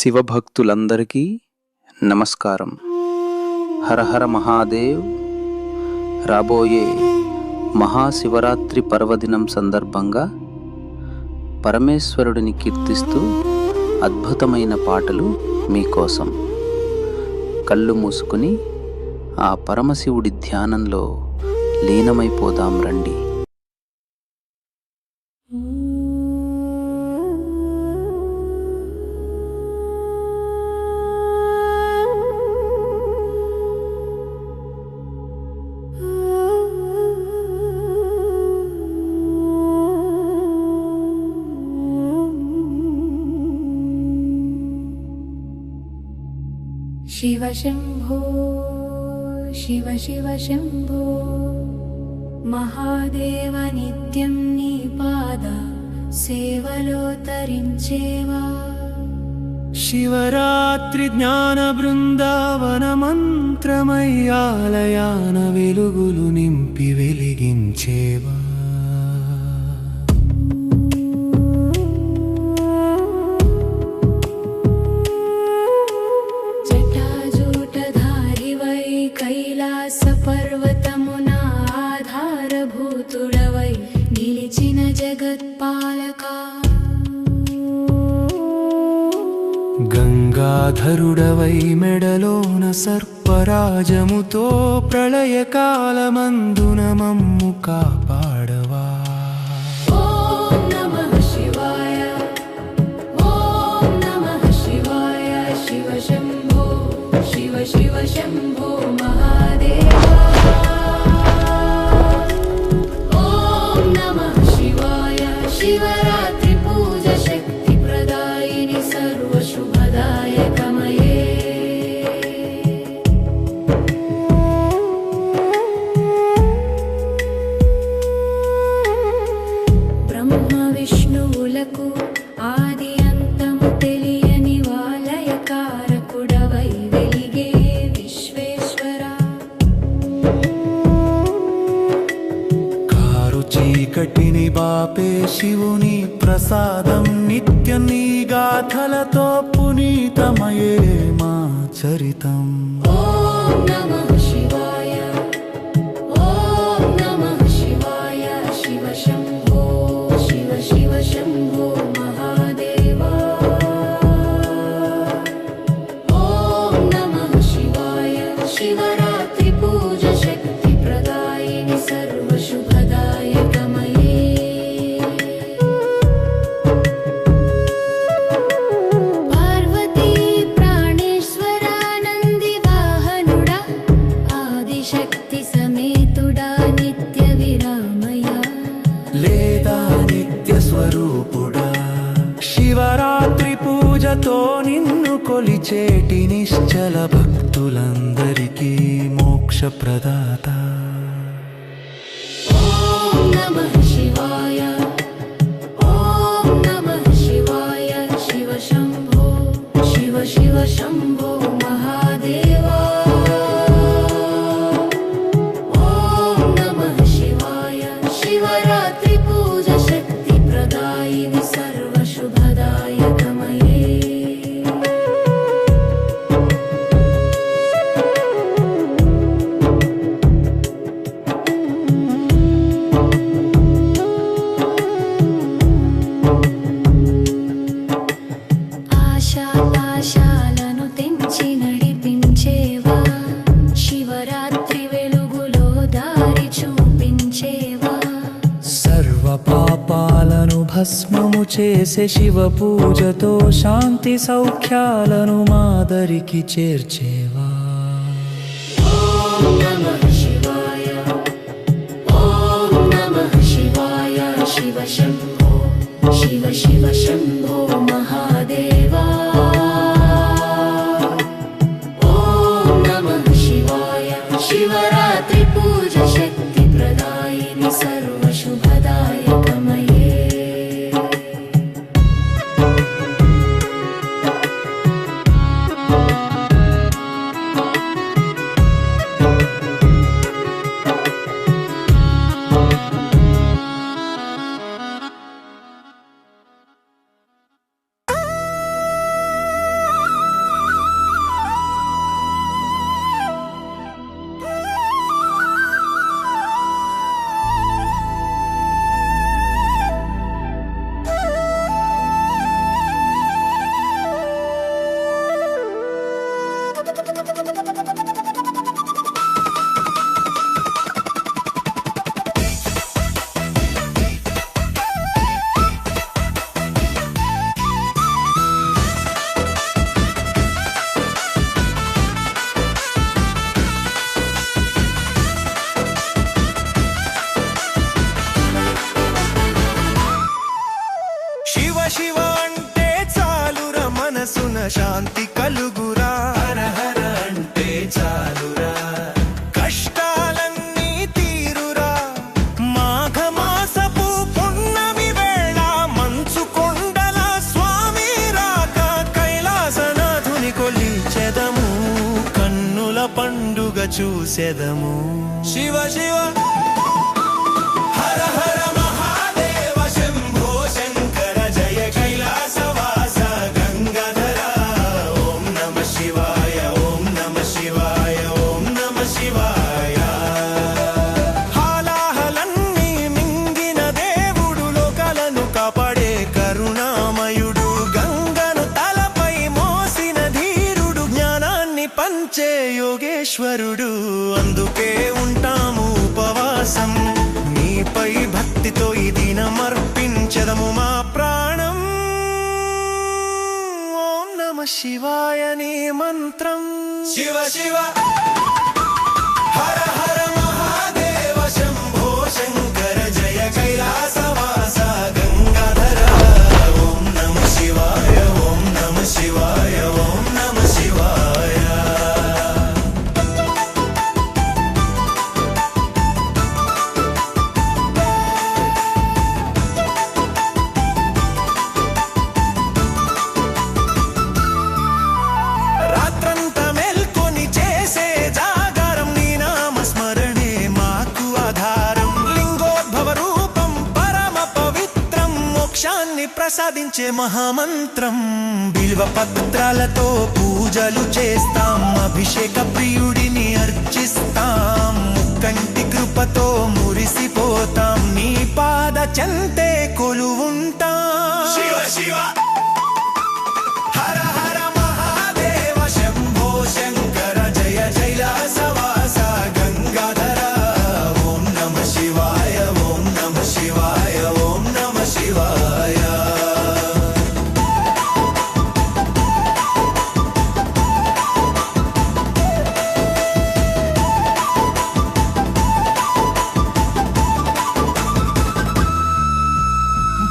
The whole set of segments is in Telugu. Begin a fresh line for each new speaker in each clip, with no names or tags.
శివభక్తులందరికీ నమస్కారం. హరహర మహాదేవ్. రాబోయే మహాశివరాత్రి పర్వదినం సందర్భంగా పరమేశ్వరుడిని కీర్తిస్తూ అద్భుతమైన పాటలు మీకోసం. కళ్ళు మూసుకుని ఆ పరమశివుడి ధ్యానంలో లీనమైపోదాం రండి.
शिव शंभो शिव शिव शंभो महादेव नित्यं नी पाद సేవలో తరించేవా.
శివరాత్రి జ్ఞాన బృందావన మంత్రమయ్యాలయాన వెలుగులు నింపి వెలిగించేవా.
కైలాస పర్వతమున ఆధారభూతుడవై నిలిచిన జగత్పాలక.
గంగాధరుడవై మెడలోన సర్పరాజముతో ప్రళయకాలమందున మమ్ము కాపాడవా.
ఓం నమః శివాయ ఓం నమః శివాయ. శివ శంభో శివ శివ శంభో మహాదేవా. ఓం నమః శివాయ. శివరాత్రి పూజ శక్తి ప్రదాయిని సర్వశుభదాయకమయే. బ్రహ్మ విష్ణువులకు ఆది అంతము తెలియని వాలయకారకుడవై వెలిగే విశ్వేశ్వర.
కారు చీకటిని బాపే శివుని ప్రసాదం నిత్యం నీ గాథలతో పునీతమయే మా చరితం.
ఓం నమః శివాయ ఓం నమః శివాయ. శివ శంభో శివ శివ శంభో మహాదేవా. ఓం నమః శివాయ. శివరాత్రి పూజ శక్తి ప్రదాయిని సర్వశుభదాయకమయే. పార్వతీ ప్రాణేశ్వరానంది వాహనుడా ఆదిశక్తి సమేతుడా నిత్య విరామయ.
లేదా నిత్య స్వరూపుడా శివరాత్రి పూజతో నిన్ను కొలిచేటి నిశ్చల భక్తులందరికీ మోక్ష ప్రదాత.
ఓం నమః శివాయ ఓం నమః శివాయ. శివ శంభో శివ శివ శంభో మహాదేవా. ఓం నమః శివాయ. శివరాత్రి పూజ శక్తి ప్రదాయిని సర్వశుభదాయకమయే. ఆశాలను తెంచి నడిపించేవా. శివరాత్రి వెలుగులో దారి చూపించేవా.
సర్వ పాపాలను భస్మము చేసే శివ పూజతో శాంతి సౌఖ్యాలను మాదరికి చేర్చేవా.
ఓం నమః శివాయ ఓం నమః శివాయ. శివ శంభో శివ శివ శంభో మహాదేవా. ఓం నమః శివాయ. శివరాత్రి పూజ శక్తి ప్రదాయిని సర్వశుభదాయకమయే.
శాంతి కలుగురా. హర హర అంటే చాలురా, కష్టాలన్నీ తీరురా. మాఘమాసపు పున్నమి వేళ మంచు కొండల స్వామి రాక కైలాసనాథుని కొలిచెదము, కన్నుల పండుగ చూసెదము. శివ శివ హర హర మహాదేవ శంభో శంకర జయ కైలాసవాస గంగాధర. ఓం నమ శివాయ, ఓం నమ శివాయ, ఓం నమ శివాయ. హాలాహలన్నీ మింగిన దేవుడు, లోకాలను కాపాడే కరుణామయుడు, గంగను తలపై మోసిన ధీరుడు, జ్ఞానాన్ని పంచే యోగేశ్వరుడు. అందుకే ఉంటాము ఉపవాసం, నీపై భక్తితో ఈ దినమర్పించదము మా ప్రాణం. ఓం నమ శివాయ నీ మంత్రం. శివ శివ హర హర మహాదేవ శంభో శంకర జయ కైలాసవాస గంగాధర. ఓం నమ శివాయ, ఓం నమ శివాయ, ఓం నమ శివాయ. రాత్రంతా మేల్కొని చేసే జాగారం, నీ నామస్మరణే మాకు ఆధారం. లింగోద్భవ రూపం పరమ పవిత్రం, మోక్షాన్ని ప్రసాదించే మహామంత్రం. బిల్వ పత్రాలతో పూజలు చేస్తాం, అభిషేక ప్రియుడిని అర్చిస్తాం. ముక్కంటి కృపతో మురిసిపోతాం, నీ పాద చెంతే కొలువుంటాం. శివ శివ హర హర మహాదేవ శంభో శంకర జయ కైలాసవాస గంగాధర. ఓం నమ శివాయ, ఓం నమ శివాయ, ఓం నమ శివాయ.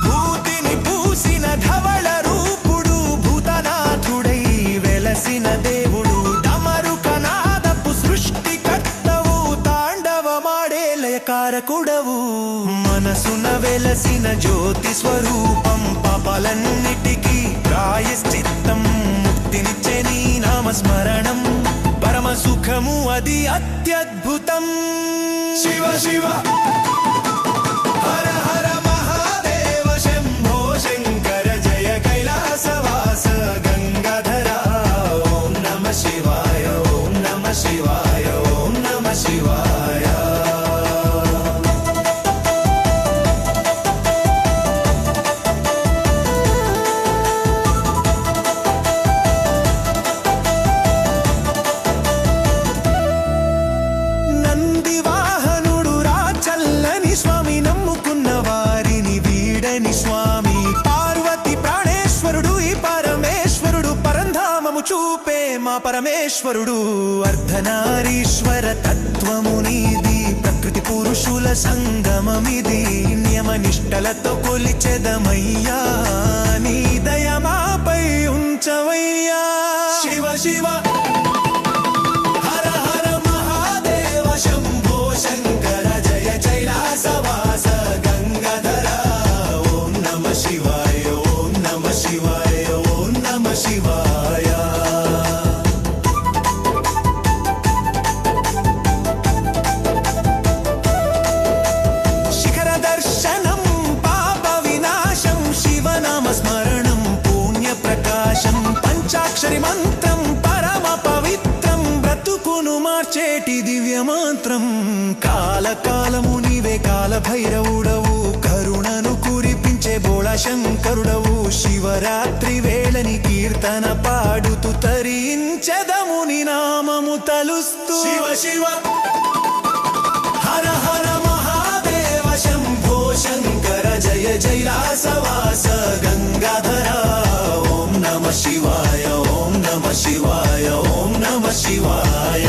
భూతిని పూసిన ధవళ రూపుడు, భూతనాథుడై వెలసిన దేవుడు. డమరుకనాదపు సృష్టికర్తవు, తాండవమాడే లయకారకుడవు. మనసున వెలసిన జ్యోతి స్వరూపం, పాపాలన్నిటికీ ప్రాయశ్చిత్తం. ముక్తినిచ్చే నీ నామస్మరణం, పరమ సుఖము అది అత్యద్భుతం. శివ శివ హర హర మహాదేవ శంభో శంకర జయ కైలాసవాస గంగాధర. ఓం నమ శివాయ, ఓం నమ శివాయ, ఓం నమ శివాయ. నంది వాహనుడు రా చల్లని స్వామి, నమ్ముకున్న వారిని వీడని స్వామి. పార్వతి ప్రాణేశ్వరుడు ఈ పరమేశ్వరుడు, పరంధామము చూపే మా పరమేశ్వరుడు. అర్ధనారీశ్వర తత్వము నీది, ప్రకృతి పురుషుల సంగమమిది. నియమ నిష్టలతో కొలిచెదమయ్యా, నీ దయమాపై ఉంచవయ్యా. శివ శివ హర హర మహాదేవ శంభో శంకర జయ కైలాసవాస గంగాధర. ఓం నమ శివాయ, ఓం నమ శివాయ, ఓం నమ శివాయ. శిఖర దర్శనం పాప వినాశం, శివనామ స్మరణం పుణ్య ప్రకాశం. పంచాక్షరి మంత్రం పరమ పవిత్రం, బ్రతుకును మార్చేటి దివ్య మంత్రం. కాలకాలము నీవే కాల భైరవుడవు, కరుణను కురిపించే బోళ శంకరుడవు. శివరాత్రి వేళని కీర్తన పాడుతూ తరించెదము నీ నామము తలుస్తూ. శివ శివ హర హర మహాదేవ శంభో శంకర జయ కైలాసవాస గంగాధర. ఓం నమ శివాయ, ఓం నమ శివాయ, ఓం నమ శివాయ.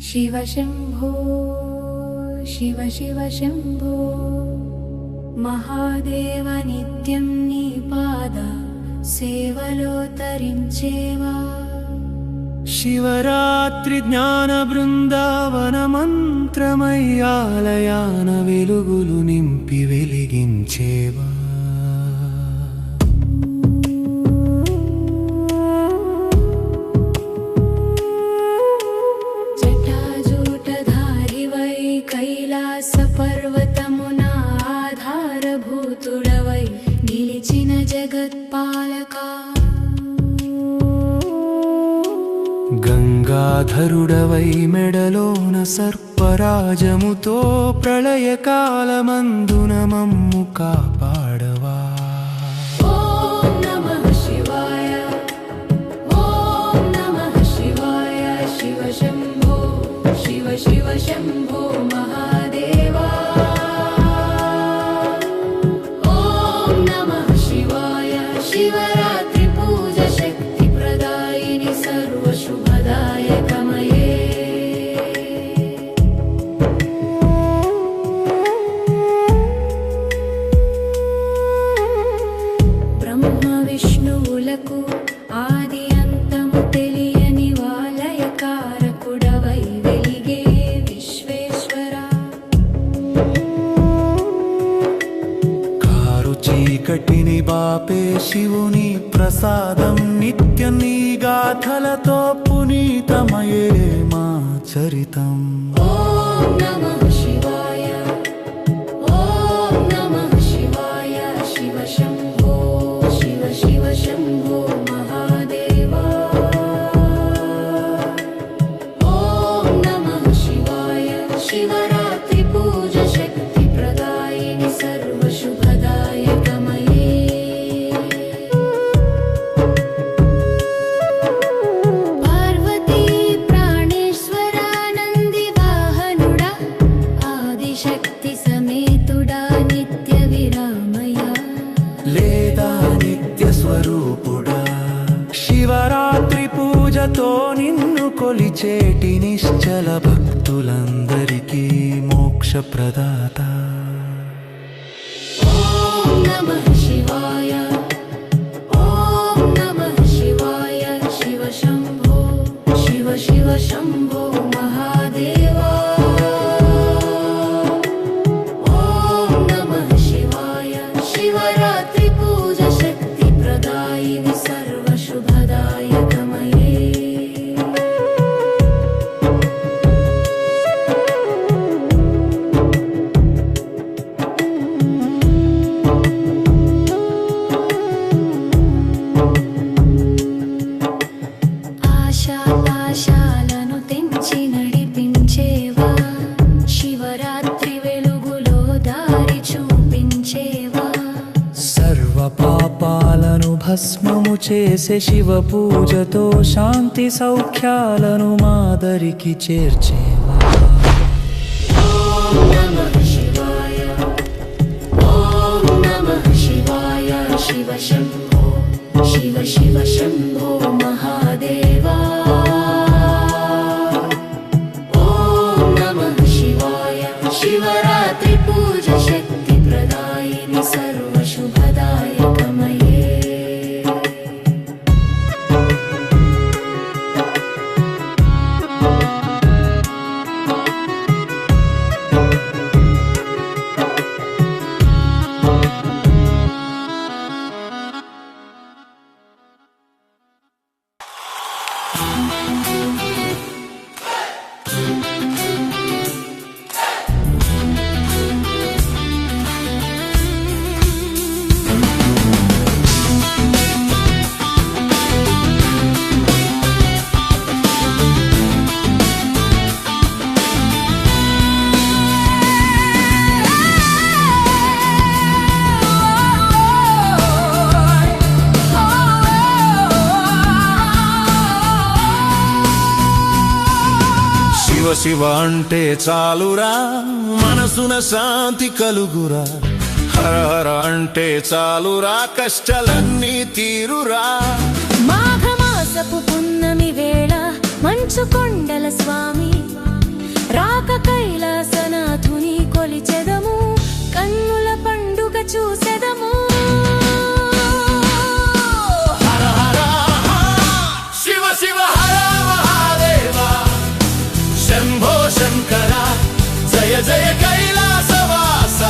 शिव शम्भो शिव शिव शम्भो महादेव नित्यं नी पाद సేవలో తరించేవా
శివరాత్రి జ్ఞాన బృందావన మంత్రమయ్యాలయాన వెలుగులు నింపి వెలిగించేవా
జటాజూటధారివై కైలాస పర్వతమున ఆధారభూతుడవై నిలిచిన జగత్పాలకా
గంగాధరుడవై మెడలోన సర్పరాజముతో ప్రళయకాలమందున మమ్ము కాపాడవా
ఓం నమః శివాయ ఓం నమః శివాయ శివ శంభో శివ శివ శంభో మహాదేవా ఓం నమః శివాయ శివరాత్రి పూజ శక్తి ప్రదాయిని సర్వశుభదాయకమయే బ్రహ్మ విష్ణువులకు ఆది అంతము తెలియని వాలయకారకుడవై వెలిగే విశ్వేశ్వరా
కారు చీకటిని బాపే శివుని ప్రసాదం నిత్యం నీ గాథలతో పునీతమయే మా చరితం
ఓం నమః శివాయ ఓం నమః శివాయ శివ శంభో శివ శివ శంభో మహాదేవా ఓం నమః శివాయ శివరాత్రి పూజ శక్తి ప్రదాయిని సర్వశుభదాయకమయే పార్వతీ ప్రాణేశ్వరానంది వాహనుడా ఆదిశక్తి సమేతుడా నిత్య విరామయ
లేదా నిత్య స్వరూపుడా శివరాత్రి పూజతో నిన్ను కొలిచేటి నిశ్చల భక్తులందరికీ మోక్ష ప్రదాత
ఓం నమః శివాయ ఓం నమః శివాయ శివ శంభో శివ శివ శంభో మహాదేవా ఓం నమః శివాయ శివరాత్రి పూజ శక్తి ప్రదాయిని సర్వశుభదాయకమయే ఆశాపాశాలను తెంచి నడిపించేవా శివరాత్రి వెలుగులో దారి చూపించేవా
సర్వ పాపాలను భస్మము చేసే శివ పూజతో శాంతి సౌఖ్యాలను మాదరికి చేర్చేవా
ఓం నమః శివాయ ఓం నమః శివాయ శివ శంభో శివ శివ శంభో మహాదేవా ఓం నమః శివాయ శివరాత్రి పూజ శక్తి ప్రదాయిని సర్వశుభదాయకమయే
శివ శివ అంటే చాలురా మనసున శాంతి కలుగురా హర హర అంటే చాలురా కష్టాలన్నీ తీరురా
మాఘమాసపు పున్నమి వేళ మంచు కొండల స్వామి
రాక కైలాసనాథుని కొలిచెదము, కన్నుల పండుగ చూసెదము.
హర హర శివ శివ హర మహాదేవ, శంభో శంకర జయ జయ కైలాసవాస,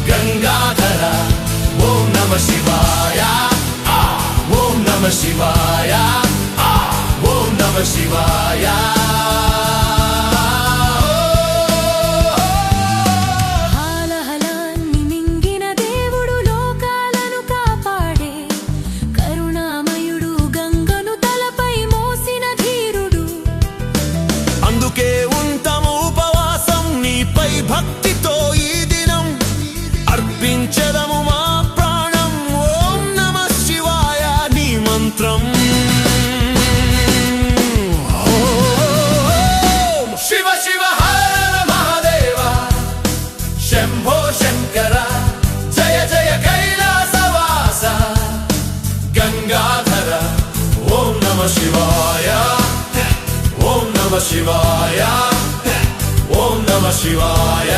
గంగాధర ఓం నమ శివాయ, ఓం నమ శివాయ, ఓం నమ శివాయ.
హాలహలాన్ని మింగిన దేవుడు, లోకాలను కాపాడే కరుణామయుడు, గంగను తలపై మోసిన ధీరుడు.
అందుకే ఉంటాము ఉపవాసం, నీపై భక్తితో ఈ దినం అర్పించదము మా ప్రాణం. ఓం నమ శివాయ నీ మంత్రం. ఓం శివ శివ హర మహాదేవ, శంభో శంకర జయ జయ కైలాసవాస, గంగాధర ఓం నమ శివాయ, ఓం నమ శివాయ, ఓం నమ శివాయ.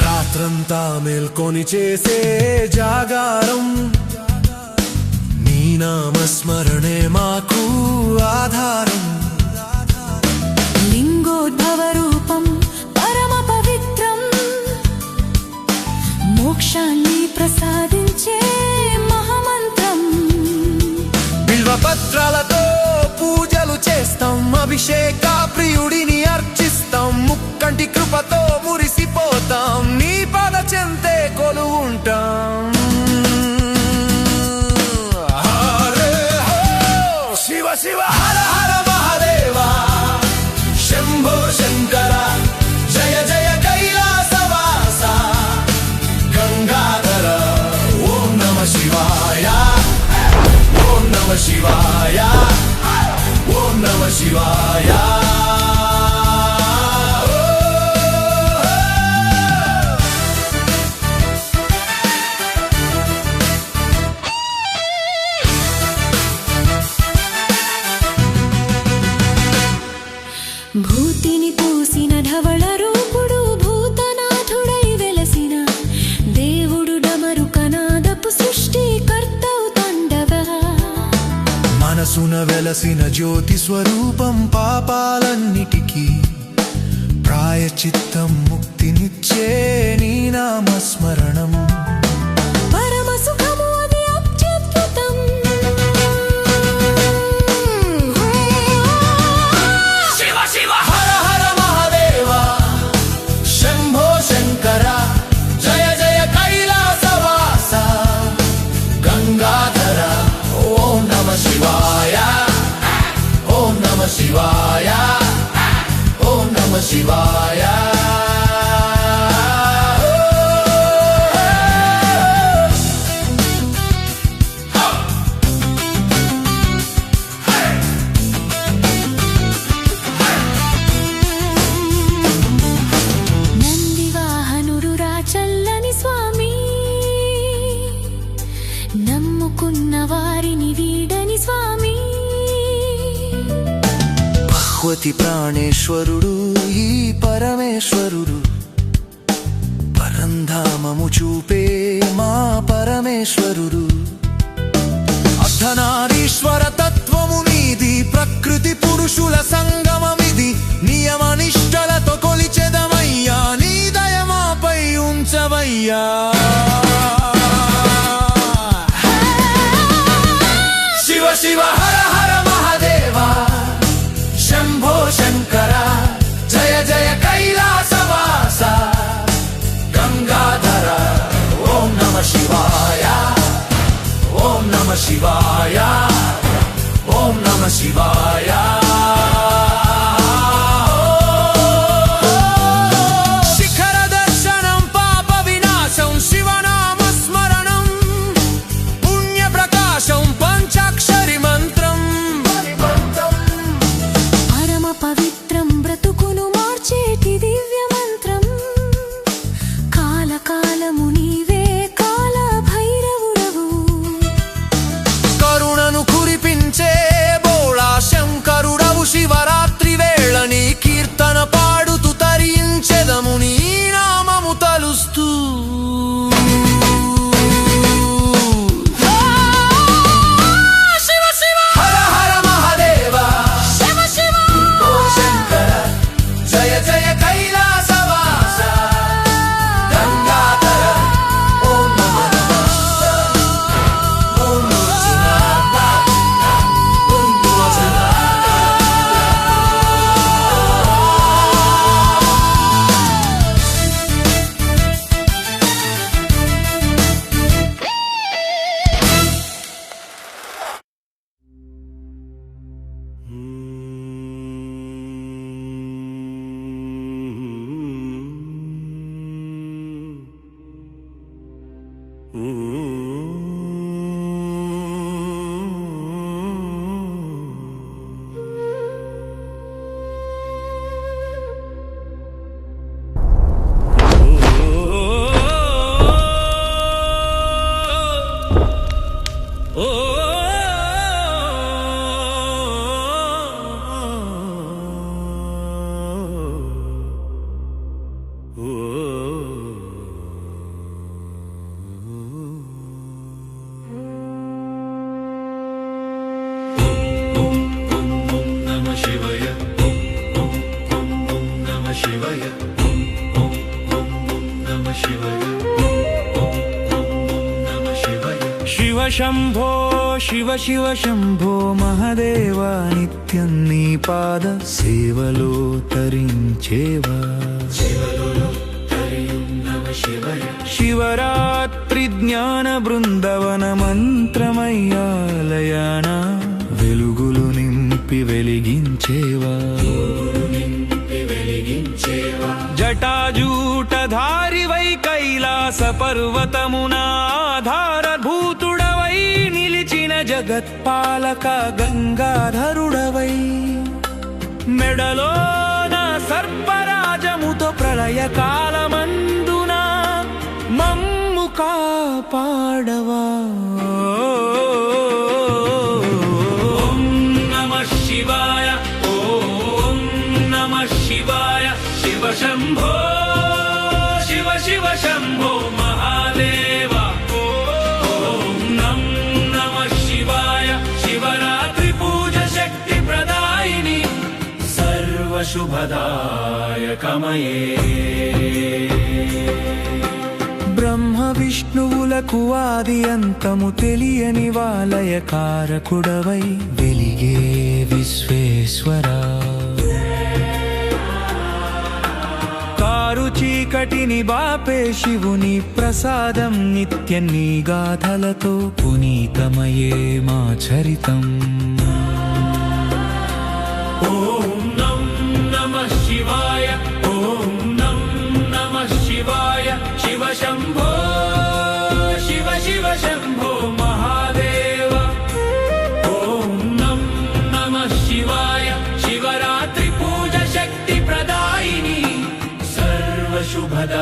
రాత్రంతా మేల్కొని చేసే జాగారం, నీ నామస్మరణే మాకు ఆధారం.
లింగోద్భవ రూపం పరమ పవిత్రం, మోక్షాన్ని ప్రసాదించే మహామంత్రం.
బిల్వపత్రాలతో పూజలు చేస్తాం, అభిషేక ప్రియుడిని అర్చిస్తాం, ముక్కంటి కృపతో మురిసిపోతాం, నీ పద చెంతే కొలువుంటాం. హరే హో శివ శివ హర హర మహాదేవ, శంభో శంకర జయ జయ కైలాసవాస, గంగాధర ఓం నమ శివాయ, ఓం నమ శివాయ, ఓం నమ శివాయ.
భూతిని పూసిన ధవళ రూపుడు, భూతనాథుడై వెలసిన దేవుడు, డమరు కనాదపు సృష్టికర్తవు తండవ.
మనసున వెలసిన జ్యోతి స్వరూపం, పాపాలన్నిటికీ ప్రాయచిత్తం, ముక్తినిచ్చే నీ నామస్మరణం.
పరమ సుఖము అది అత్యద్భుతం.
శివ శివ హర హర మహాదేవ, శంభో శంకర జయ జయ కైలాసవాస, గంగాధర ఓం నమ శివాయ, ఓం నమ శివాయ, ఓం నమ శివాయ.
నందివాహనుడు రాచల్లని స్వామి, నమ్ముకున్న వారిని వీడని స్వామి.
భగవతి ప్రాణేశ్వరుడు ఈ పరమేశ్వరుడు, పరంధామము చూపే మా పరమేశ్వరుడు. అర్ధనారీశ్వర తత్వము నీది, ప్రకృతి పురుషుల సంగమమిది, నియమ నిష్టలతో కొలిచెదమయ్యా, నీ దయమాపై ఉంచవయ్యా. శివ శివ హర హర మహాదేవ, శంభో శంకర జయ జయ కైలాసవాస, గంగాధర ఓం నమ శివాయ, ఓం నమ శివాయ, ఓం నమ శివాయ. శిఖర దర్శనం పాప వినాశం, శివనామస్మరణం పుణ్య ప్రకాశం, పంచాక్షరి మంత్రం.
పరమ పవిత్రం బ్రతుకును మా
శివ శంభో శివ శివ శంభో మహదేవా నిత్యం నీ పాద సేవలో తరించేవా శివరాత్రి జ్ఞాన బృందవన మంత్రమయ్యాలయాన వెలుగులు నింపి వెలిగించేవా జటాజూటధారివై కైలాస పర్వతమున ఆధారభూతుడవై నిలిచిన జగత్పాలక గంగాధరుడవై మెడలోన సర్పరాజముతో ప్రళయ కాలమందున మమ్ము కాపాడవా ఓం నమః శివాయ ఓం నమః శివాయ శివ శంభో శివ శివ శంభో మహాదేవ ఓం నమః శివాయ శివరాత్రి పూజ శక్తి ప్రదాయిని సర్వశుభదాయకమయే బ్రహ్మ విష్ణువులకు ఆది అంతము తెలియని వాలయ కారకుడవై వెలిగే విశ్వేశ్వరా కారు చీకటిని బాపే శివుని ప్రసాదం నిత్యం నీ గాథలతో పునీతమయే మా చరితం
ఓం నమః శివాయ ఓం నమః శివాయ శివ శంభో శివ శివ శంభో మహాదేవ ఓం నమః శివాయ శివరాత్రి పూజ శక్తి ప్రదాయిని సర్వశుభదాయకమయే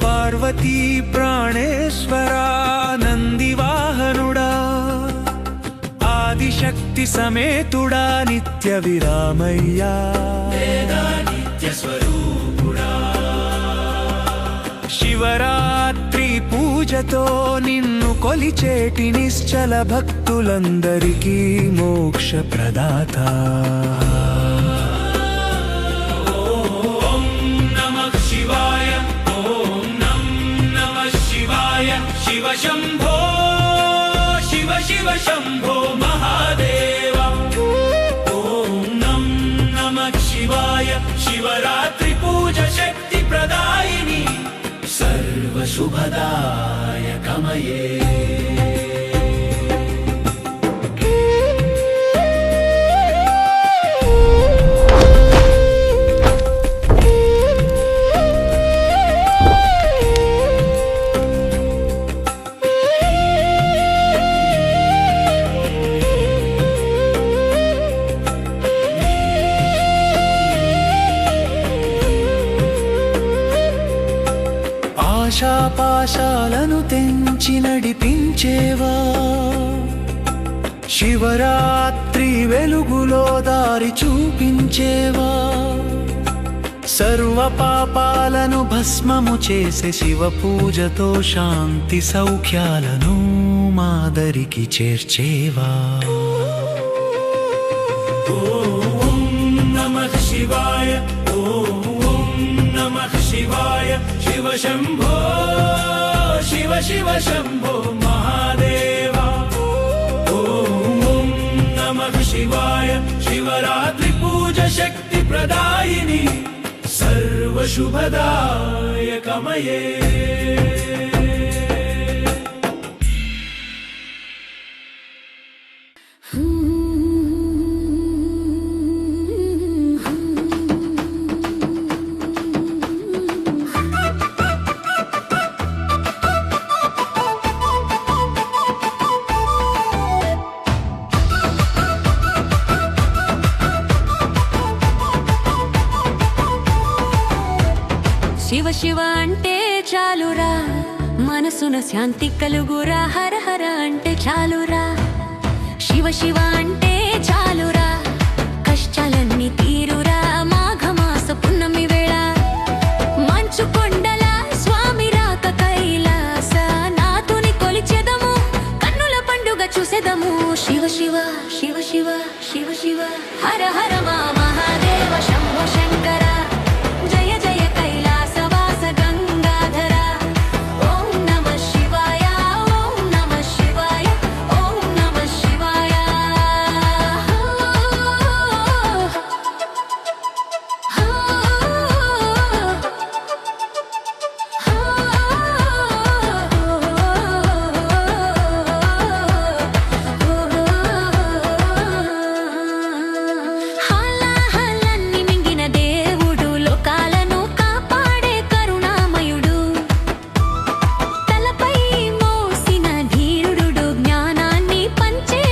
పార్వతీ ప్రాణేశ్వరా నందివాహనుడా ఆదిశక్తి సమేతుడా నిత్య విరామయ్యా
నిత్య స్వరూపుడా
శివరాత్రి పూజతో నిన్ను కొలిచేటి నిశ్చల భక్తులందరికీ మోక్ష ప్రదాత
ఓం నమః శివాయ ఓం నమః శివాయ శివ శంభో శివ శివ శంభో మహాదేవ ఓం నమః శివాయ శివరాత్రి పూజ శక్తి ప్రదాయిని సర్వశుభదాయకమయే
ఆశాపాశాలను తెంచి నడిపించేవా శివరాత్రి వెలుగులో దారి చూపించేవా సర్వ పాపాలను భస్మము చేసే శివ పూజతో శాంతి సౌఖ్యాలను మాదరికి చేర్చేవా
ఓం నమః శివాయ ఓం నమః శివాయ శివ శంభో శివ శివ శంభో మహాదేవ ఓం నమః శివాయ శివరాత్రి పూజ శక్తి ప్రదాయిని సర్వశుభదాయకమయే
శివ అంటే చాలురా, మనసున శాంతి కలుగురా. హర హర అంటే చాలురా, శివ శివ అంటే చాలురా, కష్టాలన్నీ తీరురా. మాఘమాస పున్నమి వేళ మంచు కొండల స్వామి రాక కైలాస నాథుని కొలిచెదము, కన్నుల పండుగ చూసెదము. శివ శివ శివ శివ శివ శివ హర హర మా మహాదేవ శంభో శంకర. జయ జయ కైలాసవాస గంగాధర. ఓం నమః శివాయ, ఓం నమః శివాయ, ఓం నమః శివాయ. హాలాహలన్ని మింగిన దేవుడు, లోకాలను కాపాడే కరుణామయుడు, తలపై మోసిన ధీరుడు, జ్ఞానాన్ని పంచే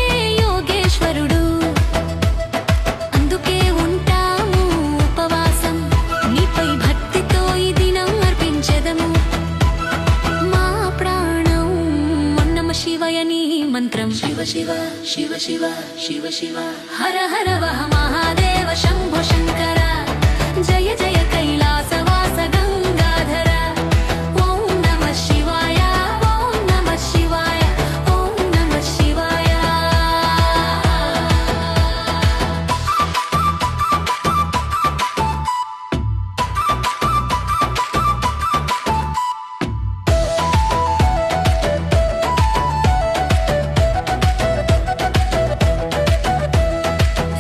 యోగేశ్వరుడు. అందుకే ఉంటాము ఉపవాసం, నీపై భక్తితో ఈ దినం అర్పించెదము. మా ప్రాణం ఓం నమః శివాయ నీ మంత్రం. శివ శివ శివ శివ శివ శివ హర హర వహ మహాదేవ శంభో శంకర. జయ జయ కైలాసవాస గంగాధర. ఓం నమః శివాయ, ఓం నమః శివాయ, ఓం నమః శివాయ.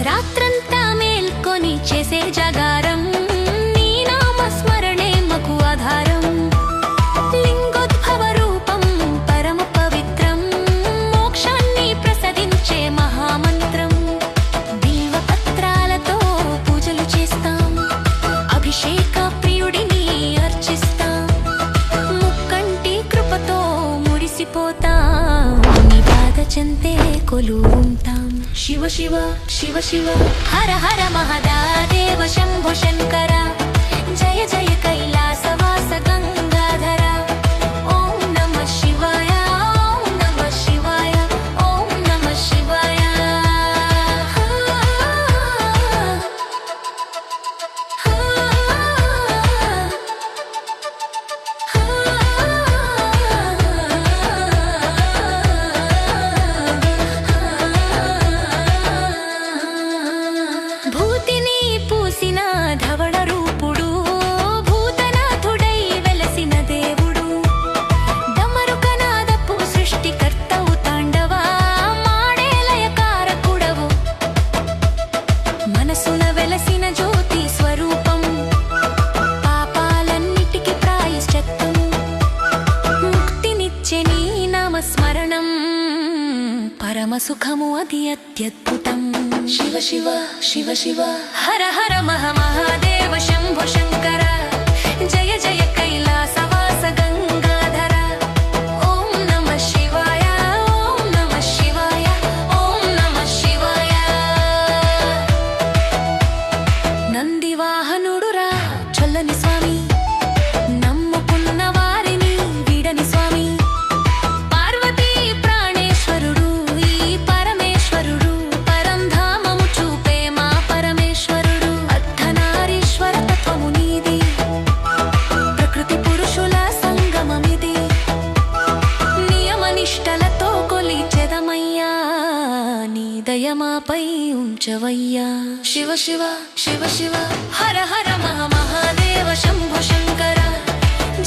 రాత్రంతా మేల్కొని చేసే జాగారం, నీ నామ స్మరణే మకు ఆధారం. లింగోద్భవ రూపం పరమ పవిత్రం, మోక్షాన్ని ప్రసాదించే మహామంత్రం. బిల్వ పత్రాలతో పూజలు చేస్తాం, అభిషేక ప్రియుడిని అర్చిస్తాం. ముక్కంటి కృపతో మురిసిపోతాం, నీ పాద చెంతే కొలు ఉంటాం. శివ శివ శివ శివ హర హర మహాదేవ శంభో శంకర. జయ జయ కైలాసవాస గంగాధర. ఓం నమః శివాయ, ఓం నమః శివాయ, ఓం నమః శివాయ. భూతిని పూసిన ధవళ రూపుడు, భూతనాథుడై వెలసిన దేవుడు. డమరుకనాదపు సృష్టికర్తవు, తాండవ మాడేలయ కారకుడవు. మనసున వెలసిన జ్యోతి స్వరూపం, పాపాలన్నిటికీ ప్రాయశ్చిత్తం. ముక్తినిచ్చే నీ నామస్మరణం, పరమ సుఖము అది అత్యద్భుతం. శివ శివ శివ శివ హర హర మహాదేవ శంభో శంకర. జయ జయ కైలాసవాస గంగాధర. ఓం నమః శివాయ, ఓం నమః శివాయ, ఓం నమః శివాయ. నందివాహనుడురా చల్లని స్వామి, నమ్ముకున్న వారిని వీడని స్వామి. పార్వతీ ప్రాణేశ్వరుడు ఈ పరమేశ్వరుడు, పరంధామము చూపే మా పరమేశ్వరుడు. అర్ధనారీశ్వర తత్వము నీది, ప్రకృతి పురుషుల సంగమమిది. నియమనిష్టలతో కొలిచెదమయ్యా, నీ దయమాపై ఉంచవయ్యా. శివ శివ శివ శివ హర హర మహాదేవ శంభో శంకర.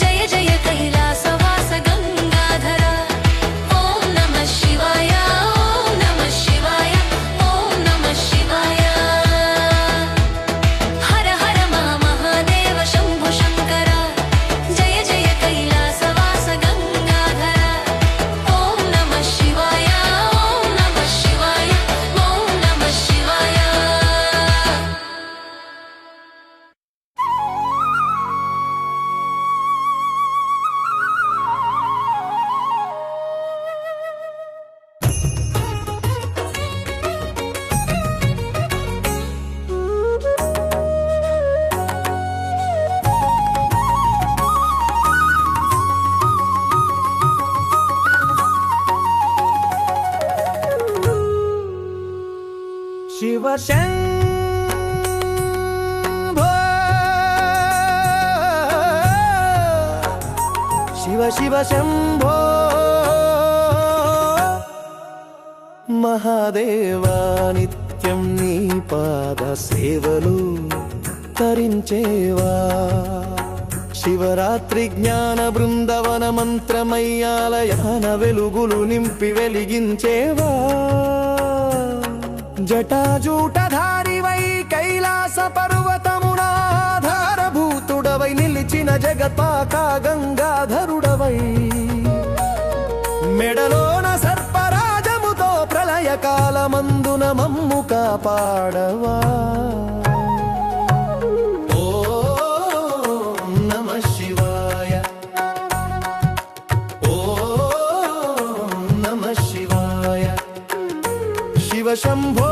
జయ జయ కైలాసవాస గంగాధర. ఓం నమః శివాయ, ఓం నమః శివాయ, ఓం నమః శివాయ. హర హర మహాదేవ శంభో శంకర. జయ జయ కైలాసవాస గంగాధర. ఓం నమః శివాయ, ఓం నమః శివాయ, ఓం నమః శివాయ.
శంభో శివ శివ శంభో మహాదేవా నిత్యం నీ పాద సేవలు తరించేవా శివరాత్రి జ్ఞాన బృందవన మంత్రమయ్యాలయాన వెలుగులు నింపి వెలిగించేవా జటాజూటధారివై కైలాస పర్వతమునాధారభూతుడవై నిలిచిన జగత్పాక గంగాధరుడవై మెడలోన సర్పరాజముతో ప్రళయకాలమందున మమ్ము కాపాడవా శివ శంభో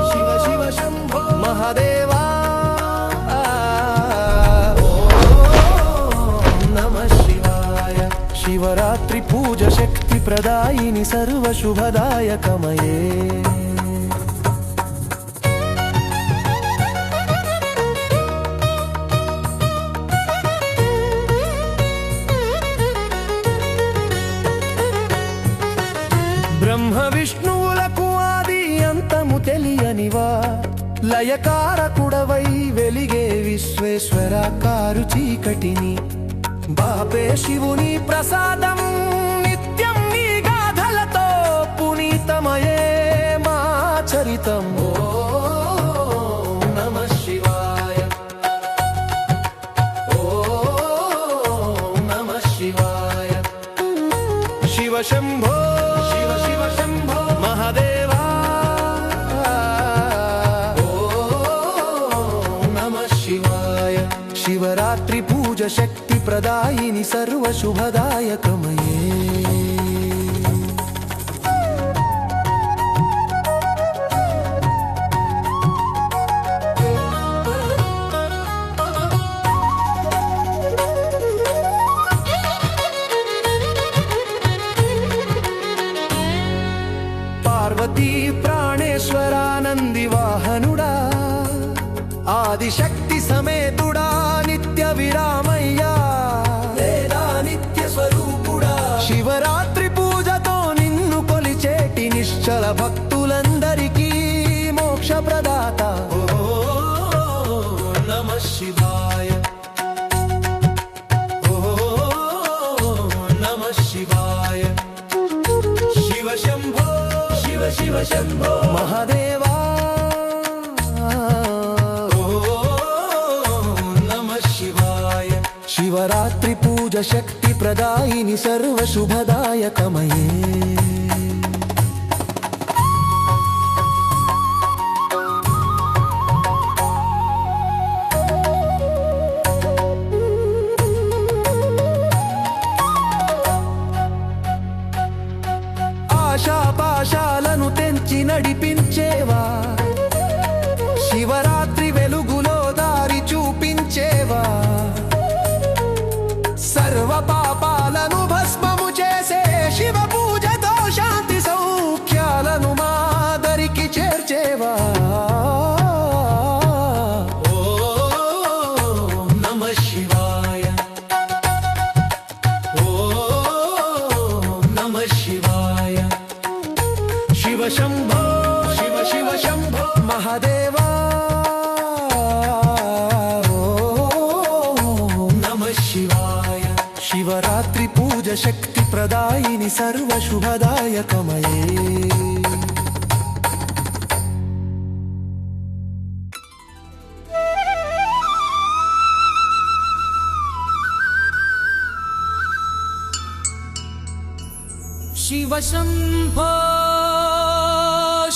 శివ శివ శంభో మహాదేవా ఓం నమః శివాయ శివరాత్రి పూజ శక్తి ప్రదాయిని సర్వ శుభదాయకమయే బ్రహ్మ విష్ణువులకు అంతము తెలియనివా లయకారకుడవై వెలిగే విశ్వేశ్వర కారు చీకటిని బాపే శివుని ప్రసాదం నిత్యం నీ గాథలతో పునీతమయే మా చరితం ఓం నమః శివాయ ఓం నమః శివాయ శివ శంభో శివ శివ శంభో మహాదేవా శివరాత్రి పూజ శక్తి ప్రదాయిని సర్వ శుభదాయకమయే పార్వతీ ప్రాణేశ్వరానంది వాహనుడా ఆదిశక్తి సమేతుడా నిత్య విరామయ్యా వేదా నిత్య స్వరూపుడా శివరాత్రి పూజతో నిన్ను కొలిచేటి నిశ్చల భక్తులందరికీ మోక్ష ప్రదాత ఓం నమః శివాయ ఓం నమః శివాయ శివ శంభో శివ శివ శంభో మహాదేవా శివరాత్రి పూజ శక్తి ప్రదాయిని సర్వ శుభదాయకమయే ఆశాపాశాలను తెంచి నడిపించేవా శివరాత్రి వెలుగులో దారి చూపించేవా సర్వ పాపాలను భస్మము చేసే శివ పూజతో శాంతి సౌఖ్యాలను మాదరికి చేర్చేవా ఓం నమః శివాయ ఓం నమః శివాయ శివ శంభో శివ శివ శంభో మహాదేవా శివరాత్రి పూజ శక్తి ప్రదాయిని సర్వ శుభదాయకమయే
శివ శంభో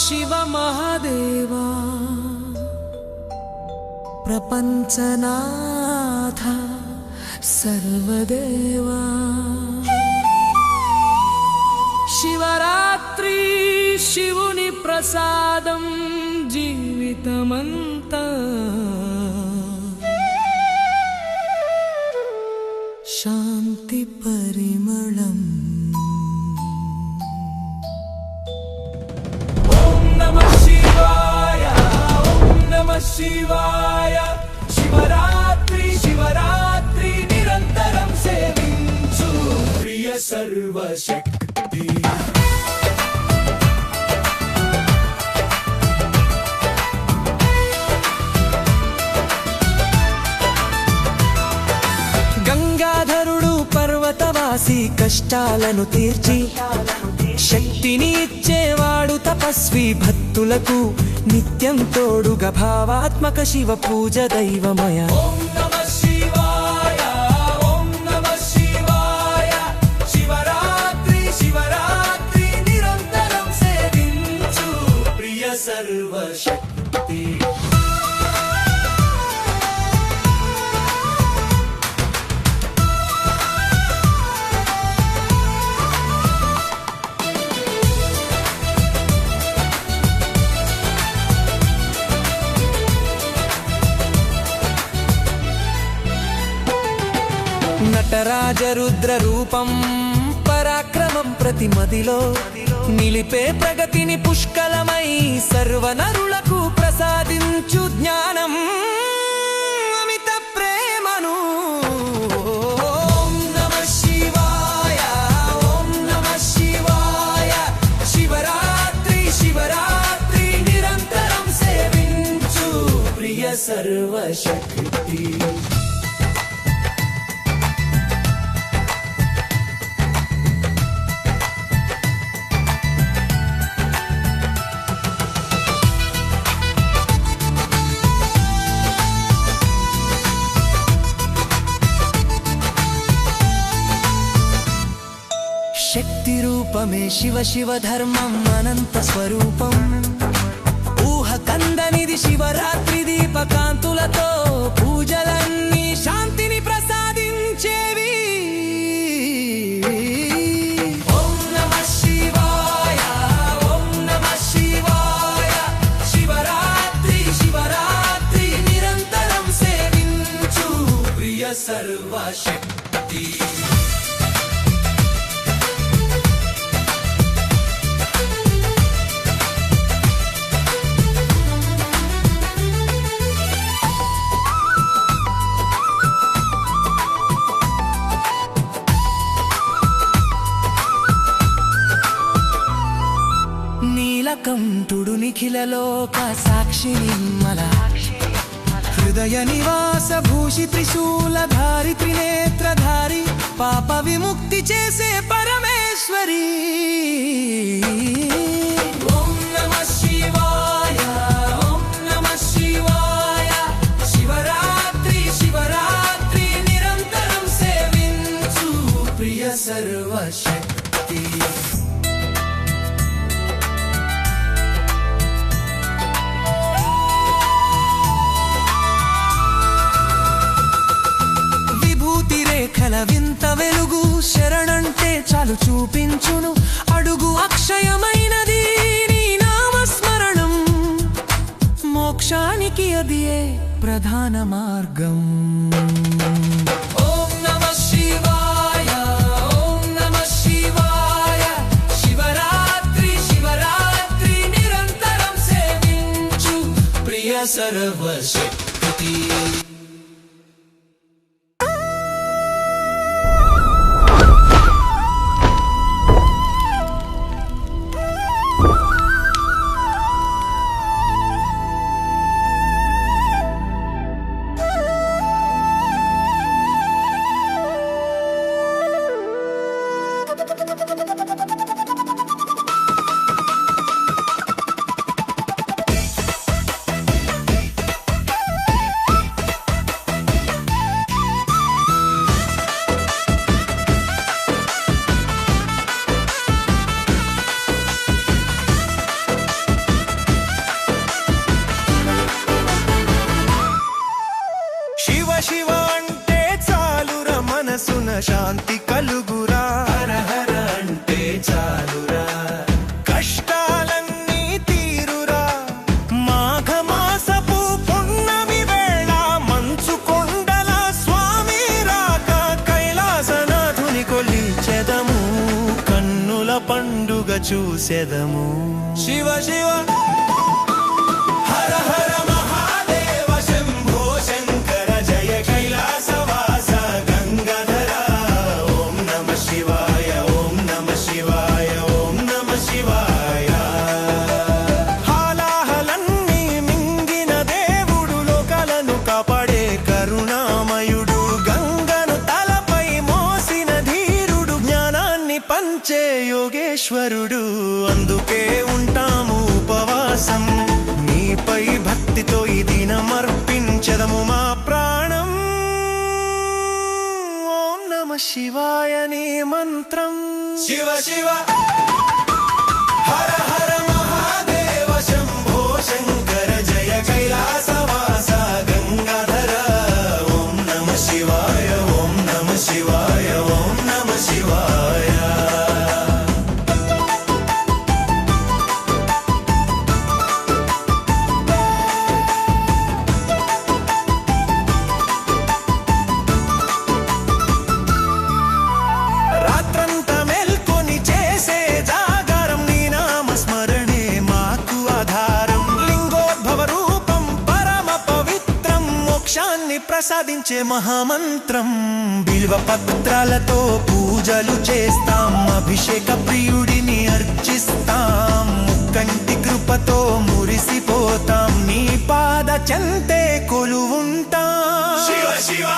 శివ మహాదేవా ప్రపంచనాథ సర్వదేవా శివరాత్రి శివుని ప్రసాదం జీవితమంతా శాంతి పరిమళం ఓం నమః శివాయ శివాయ శివరాత్రి శివరాత్రి నిరంతరం సేవించు ప్రియ సర్వశక్తి గంగాధరుడు పర్వతవాసి కష్టాలను తీర్చి శక్తిని ఇచ్చేవాడు తపస్వి భక్తులకు నిత్యం తోడుగా భావాత్మక శివ పూజ దైవమయ ఓం నమః శివాయ ఓం నమః శివాయ శివరాత్రి శివరాత్రి నిరంతరం సేవించు ప్రియ సర్వశక్తి నటరాజ రుద్ర రూపం పరాక్రమం ప్రతిమదిలో నిలిపే ప్రగతిని పుష్కలమై సర్వనరులకు ప్రసాదించు జ్ఞానం అమిత ప్రేమను ఓం నమః శివాయ ఓం నమః శివాయ శివరాత్రి శివరాత్రి నిరంతరం సేవించు ప్రియ సర్వశక్తి శక్తి రూపమే శివ శివ ధర్మం అనంత స్వరూపం ఊహ కందనిది శివరాత్రి దీపకాంతులతో పూజలన్నీ శాంతిని ప్రసాదించేవి ఓం నమః శివాయ ఓం నమః శివాయ శివరాత్రి శివరాత్రి నిరంతరం సేవించు ప్రియ సర్వశక్తి నీలకంఠుడు నిఖిలలోక సాక్షి నిర్మల హృదయ నివాస భూషి త్రిశూలధారి త్రినేత్రధారి పాప విముక్తి చేసే పరమేశ్వరి ఓం నమః శివాయ ఓం నమః శివాయ శివరాత్రి శివరాత్రి నిరంతరం సేవించు ప్రియ సర్వశక్తి కల వింత వెలుగు శరణంటే చాలు చూపించును అడుగు అక్షయమైనది నీ నామస్మరణం మోక్షానికి అదియే ప్రధాన మార్గం ఓం నమః శివాయ ఓం నమః శివాయ శివరాత్రి శివరాత్రి నిరంతరం సేవించు ప్రియ సర్వశక్తి
శివ అంటే చాలురా మనసున శాంతి కలుగురా హర హర అంటే చాలురా కష్టాలన్నీ తీరురా మాఘమాసపు పున్నమి వేళ మంచు కొండల స్వామి రాక కైలాసనాథుని కొలిచెదము కన్నుల పండుగ చూసెదము శివ శివ హర హర మహాదేవ పంచే యోగేశ్వరుడు. అందుకే ఉంటాము ఉపవాసం, నీపై భక్తితో ఈ దినం అర్పించెదము మా ప్రాణం. ఓం నమః శివాయ నీ మంత్రం.
శివ శివ హర హర మహాదేవ శంభో శంకర జయ కైలాసవాస గంగాధర. ఓం నమ శివాయ, ఓం నమ శివాయ, ఓం నమ శివాయ.
రాత్రంతా మేల్కొని చేసే జాగారం నీ నామస్మరణే మాకు ఆధారం. లింగోద్భవ రూపం పరమ పవిత్రం, మోక్షాన్ని ప్రసాదించే మహామంత్రం. బిల్వ పత్రాలతో పూజలు చేస్తాం, అభిషేక ప్రియుడిని అర్చిస్తాం. ముక్కంటి కృపతో మురిసిపోతాం, నీ పాద చెంతే కొలువుంటాం.
శివ శివ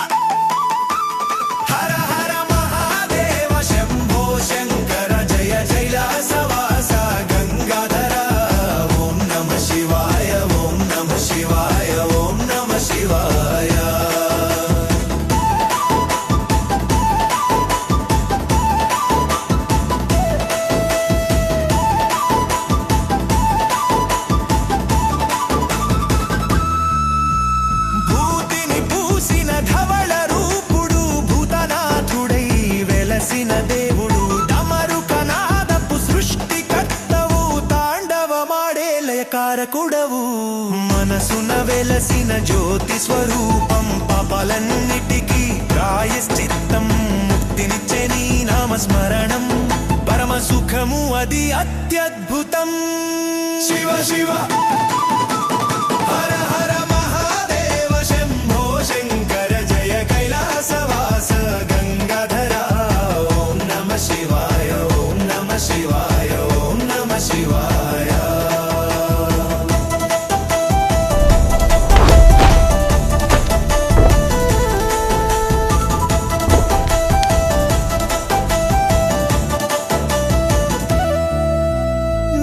హర హర మహాదేవ శంభో శంకర జయ కైలాసవాస గంగాధర. ఓం నమ శివాయ, ఓం నమ శివాయ, ఓం నమ శివాయ.
భూతిని పూసిన ధవళ రూపుడు, భూతనాథుడై వెలసిన దేవుడు. డమరుకనాదపు సృష్టికర్తవు, తాండవమాడే లయకారకుడవు. మనసున వెలసిన జ్యోతి స్వరూపం, పాపాలన్నిటికీ ప్రాయశ్చిత్తం. ముక్తినిచ్చే నీ నామస్మరణం, పరమ సుఖము అది అత్యద్భుతం.
శివ శివ హర హర మహాదేవ శంభో శంకర జయ కైలాసవాస గంగాధర. ఓం నమ శివాయ, ఓం నమ శివాయ, ఓం నమ శివాయ.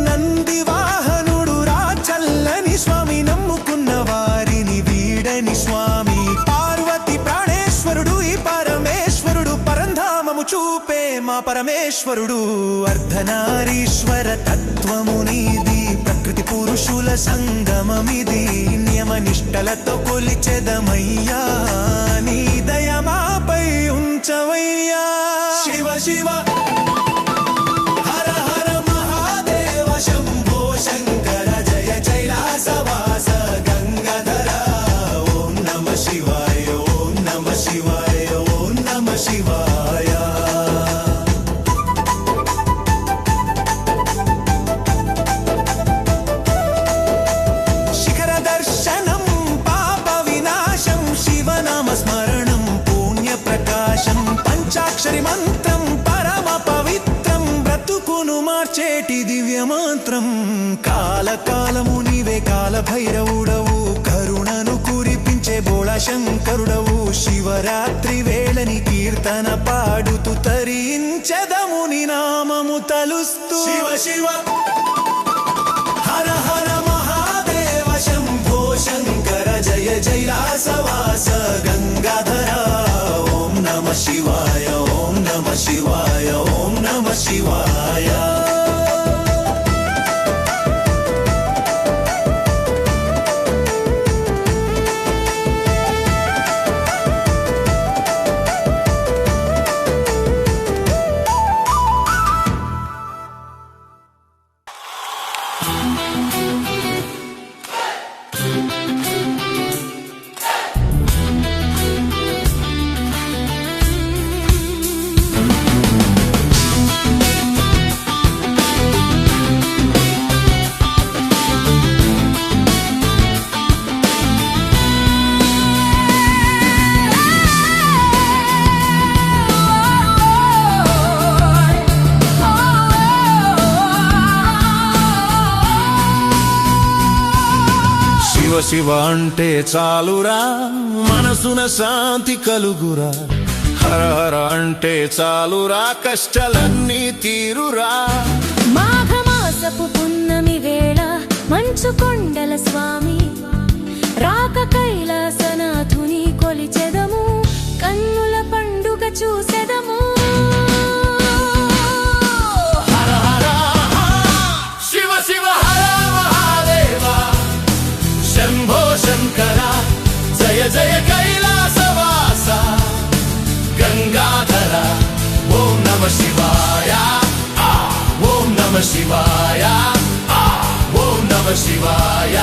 నంది వాహనుడు రాచల్లని స్వామి, నమ్ముకున్న వారిని వీడని స్వామి. పార్వతి ప్రాణేశ్వరుడు ఈ పరమేశ్వరుడు, పరంధామము చూపే మా పరమేశ్వరుడు. అర్ధనారీశ్వర తత్వము నీది, ప్రకృతి పురుషుల సంగమమిది. నియమ నిష్టలతో కొలిచెదమయ్యా, నీ దయ మాపై ఉంచవయ్యా.
శివ శివ హర హర మహాదేవ శంభో శంకర జయ కైలాసవాస గంగాధర. ఓం నమ శివాయ, ఓం నమ శివాయ, ఓం నమ శివాయ.
శిఖర దర్శనం పాప వినాశం, శివనామ స్మరణం పుణ్య ప్రకాశం. పంచాక్షరి మంత్రం పరమ పవిత్రం, బ్రతుకును మార్చేటి దివ్య మంత్రం. కాలకాలము నీవే కాల భైరవుడవు, కరుణను కురిపించే బోళ శంకరుడవు. శివరాత్రి వేళని కీర్తన పాడుతూ తరించెదము నీ నామము తలుస్తూ.
శివ శివ హర హర మహాదేవ శంభో శంకర జయ కైలాసవాస గంగాధర. ఓం నమ శివాయ, ఓం నమ శివాయ, ఓం నమ శివాయ.
శివ అంటే చాలురా, మనసున శాంతి కలుగురా.
హర హర అంటే చాలురా కష్టాలన్నీ తీరురా.
మాఘమాసపు పున్నమి వేళ మంచు కొండల స్వామి రాక కైలాసనాథుని కొలిచెదము, కన్నుల పండుగ చూసెదము.
హర హర శివ శివ హర మహాదేవ శంభో శంకర జయ జయ కైలాసవాస గంగాధర. ఓం నమ శివాయ ఓం నమ శివాయ ఓం నమ శివాయ.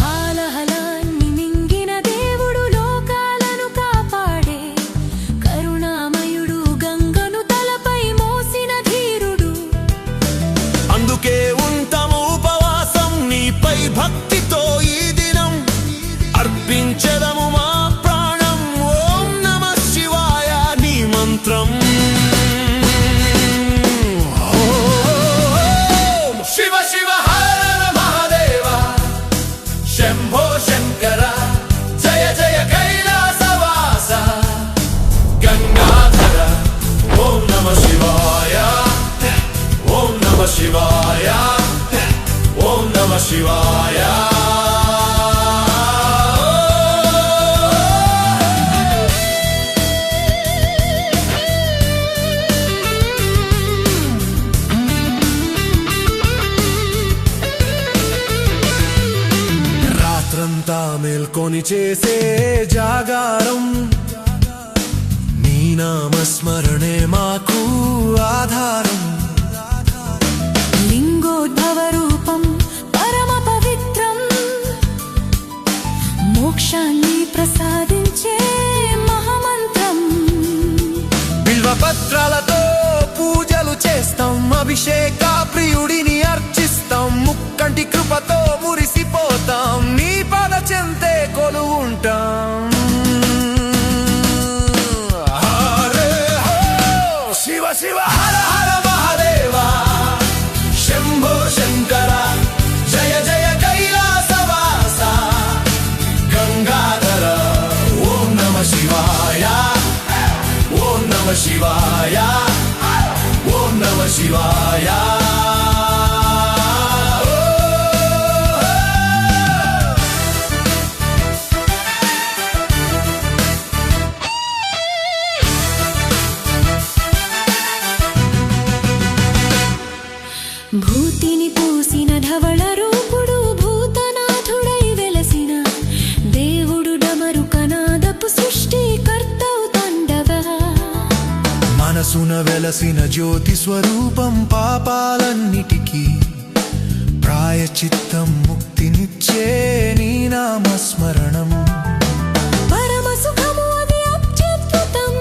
హాలహలాన్ని మింగిన దేవుడు లోకాలను కాపాడే కరుణామయుడు, గంగను తలపై మోసిన ధీరుడు.
అందుకే ఉంటాము ఉపవాసం నీపై భక్తితో ఈ దినం అర్పించదము మా ప్రాణం. ఓం నమ శివాయ నీ మంత్రం. శివ శివ హర మహాదేవ శంభో శంకర జయ జయ కైలాసవాస గంగాధర. ఓం నమ శివాయ ఓం నమ శివాయ ఓం నమ శివాయ. రాత్రంతా మేల్కొని చేసే జాగారం నీ నామస్మరణే మాకు ఆధారం.
లింగోద్భవ రూపం పరమ పవిత్రం, మోక్షాన్ని ప్రసాదించే మహామంత్రం.
బిల్వపత్రాలతో పూజలు చేస్తాం, అభిషేక ప్రియుడిని అర్చిస్తాం, ముక్కంటి కృపతో మురిసిపోతాం, నీ పద చెంతే కొలువుంటాం.
హరే హో శివ శివ హర హర మహాదేవ శంభో శంకర జయ జయ కైలాసవాస గంగాధర. ఓం నమ శివాయ ఓం నమ శివాయ ఓం నమ శివాయ.
భూతిని పూసిన ధవళ రూపుడు, భూతనాథుడై వెలసిన దేవుడు, డమరు కనాదపు సృష్టికర్తవు తండవ.
మనసున వెలసిన జ్యోతి స్వరూపం, పాపాలన్నిటికీ ప్రాయచిత్తం, ముక్తినిచ్చే నీ నామస్మరణం.
పరమ సుఖము అది అత్యద్భుతం.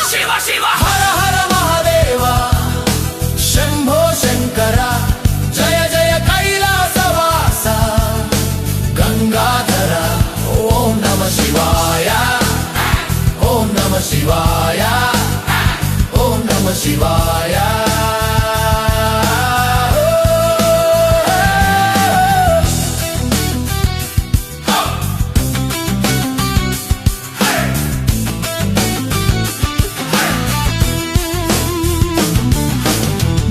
శివ శివ హర హర మహాదేవ శంభో శంకర జయ జయ కైలాసవాస గంగాధర. ఓం నమ శివాయ ఓం నమ శివాయ ఓం నమ శివాయ.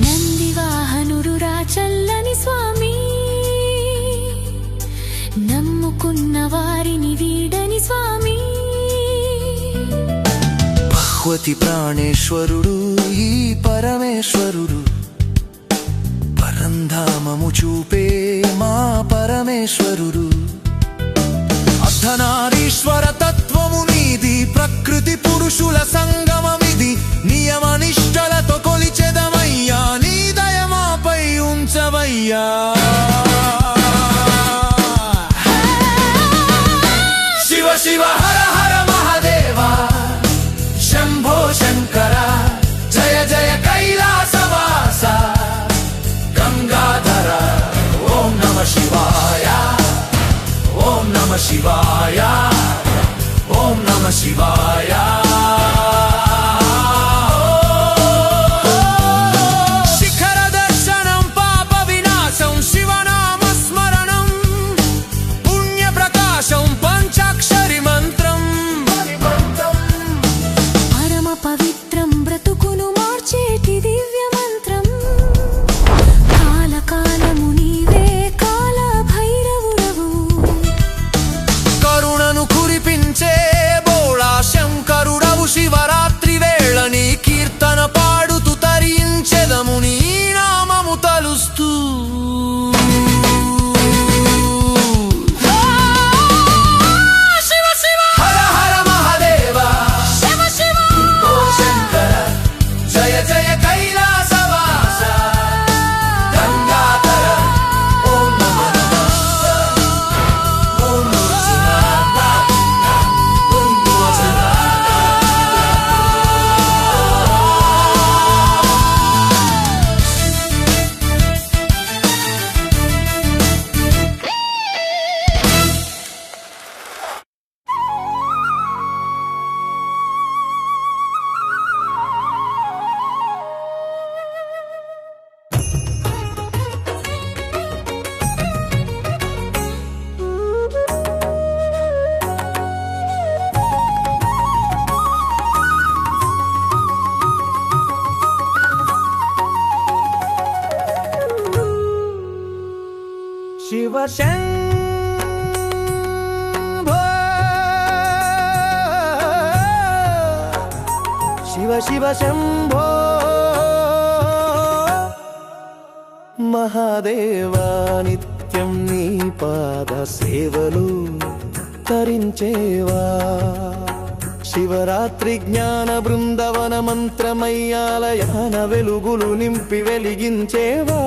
నందివాహనుడు రాచల్లని స్వామి, నమ్ముకున్న వారిని వీడని స్వామి.
భగవతి ప్రాణేశ్వరుడు ఈ పరమేశ్వరుడు, పరంధామము చూపే మా పరమేశ్వరుడు. అర్ధనారీశ్వర తత్వము నీది, ప్రకృతి పురుషుల సంగమమిది, నియమ నిష్టలతో కొలిచెదమయ్యా, నీ దయమాపై ఉంచవయ్యా.
శివ శివ హర హర మహాదేవ శంభో శంకర జయ జయ కైలాసవాస గంగాధర. ఓం నమ శివాయ ఓం నమ శివాయ ఓం నమ శివాయ.
శిఖర దర్శనం పాప వినాశం, శివ శివ శంభో మహాదేవా నిత్యం నీ పాద సేవలు తరించేవా శివరాత్రి జ్ఞాన బృందవన మంత్రమయ్యాలయాన వెలుగులు నింపి వెలిగించేవా